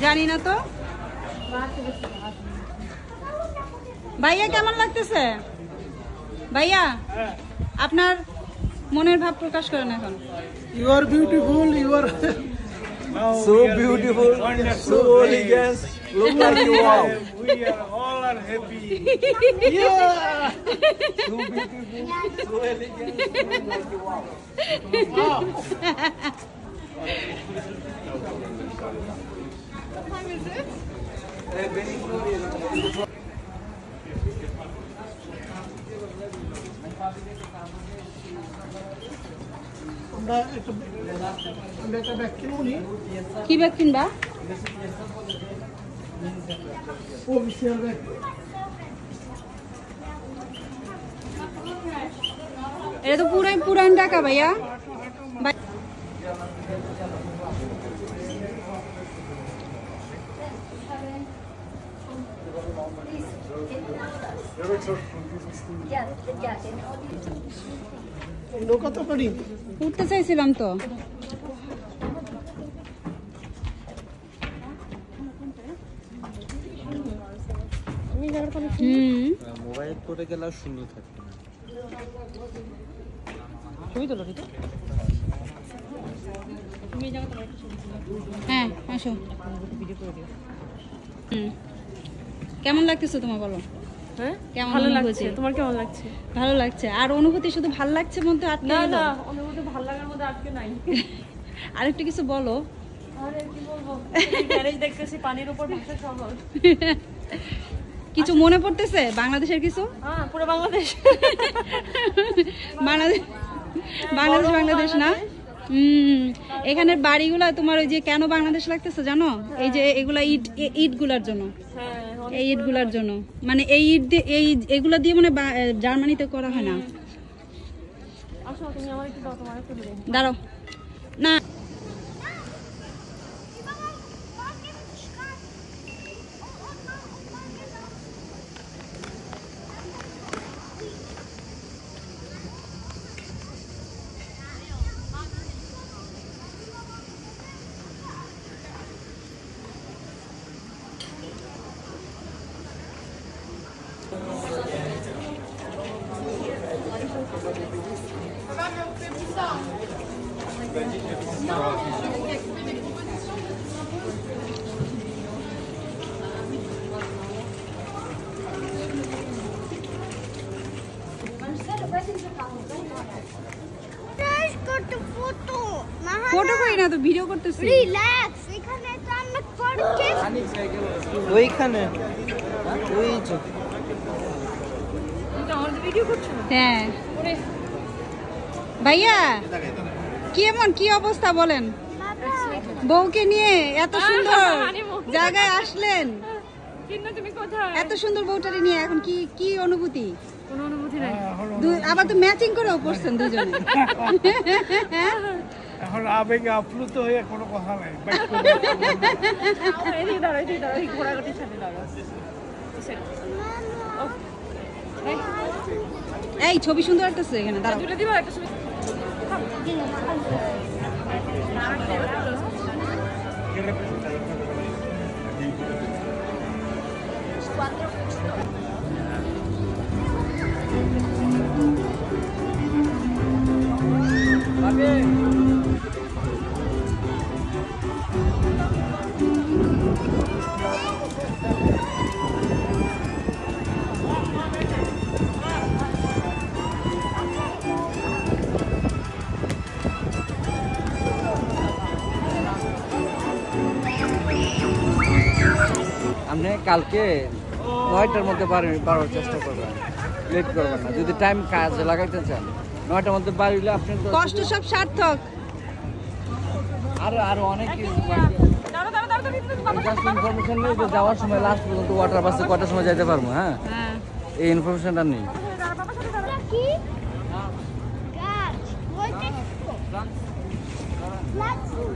জানি না তো ভাইয়া কেমন লাগতেছে ভাইয়া আপনার মনের ভাব প্রকাশ করেন এখন You are beautiful, you are so beautiful, so elegant. Look like you wow. We are all are happy. Yeah. So beautiful, so elegant. Look like you wow. কি ব্যাগ কিনবা এটা তো পুরাই পুরান টাকা ভাইয়া উঠতে চাইছিলাম তো মোবাইল করে গেলে সুন্দর থাকবে হ্যাঁ আসো কেমন লাগতেছে তোমার বলো হ্যাঁ কেমন ভালো লাগছে তোমার কেমন লাগছে ভালো লাগছে আর অনুভূতি শুধু ভালো লাগছে মধ্যে না না অনুভূতি ভালো লাগার মধ্যে আটকে নাই আরেকটু কিছু বলো আরে কি বলবো গ্যারেজ দেখতেছি পানির উপর ভাসা শহর কিছু মনে পড়তেছে বাংলাদেশের কিছু হ্যাঁ পুরো বাংলাদেশ বাংলাদেশ না এখানের বাড়িগুলা তোমার ওই যে কেন বাংলাদেশ লাগতেছে জানো এই যে এগুলা ইট গুলার জন্য এই ইট গুলার জন্য মানে এই ইট এগুলা দিয়ে মানে জার্মানিতে করা হয় না আসো তুমি আমার একটু দাও তোমার একটু দিই দাঁড়াও না ফটো করি না তো ভিডিও করতেছি রিল্যাক্স এখানে তো আমরা করতে ওইখানে ওই যে তুমি আমার ভিডিও করছো হ্যাঁ ভাইয়া কি অবস্থা বলেন বউকে নিয়ে এত সুন্দর জায়গায় আসলেন কিন্তু তুমি কোথায় এত সুন্দর বউটারে নিয়ে এখন কি অনুভূতি কোনো অনুভূতি নাই আবার তো ম্যাচিং করেও পড়ছেন দুজনে এখন আবেগে আপ্লুত হয়ে কোনো কথা নাই এই দাঁড়াও এই ঘোড়াঘাটি ছাড়ে দাঁড়াও এই ছবি সুন্দর আসতেছে এখানে দাঁড়াও দুটো দিবা একটা ছবি আপনি কালকে 9টার মধ্যে বাড়ার চেষ্টা করবেন, লেট করবেন না। যদি টাইম কাজে লাগাইতে চান 9টার মধ্যে বাড়িলে আপনি কষ্ট সব সার্থক। আরো অনেক কিছু দাঁড়াও জাস্ট ইনফরমেশন নেই যে যাওয়ার সময় লাস্ট পর্যন্ত ওয়াটার বাসে কটার সময় যেতে পারবো। হ্যাঁ, হ্যাঁ এই ইনফরমেশনটা নেই। এটা কি গাছ ওইটা ফ্ল্যাট ফুড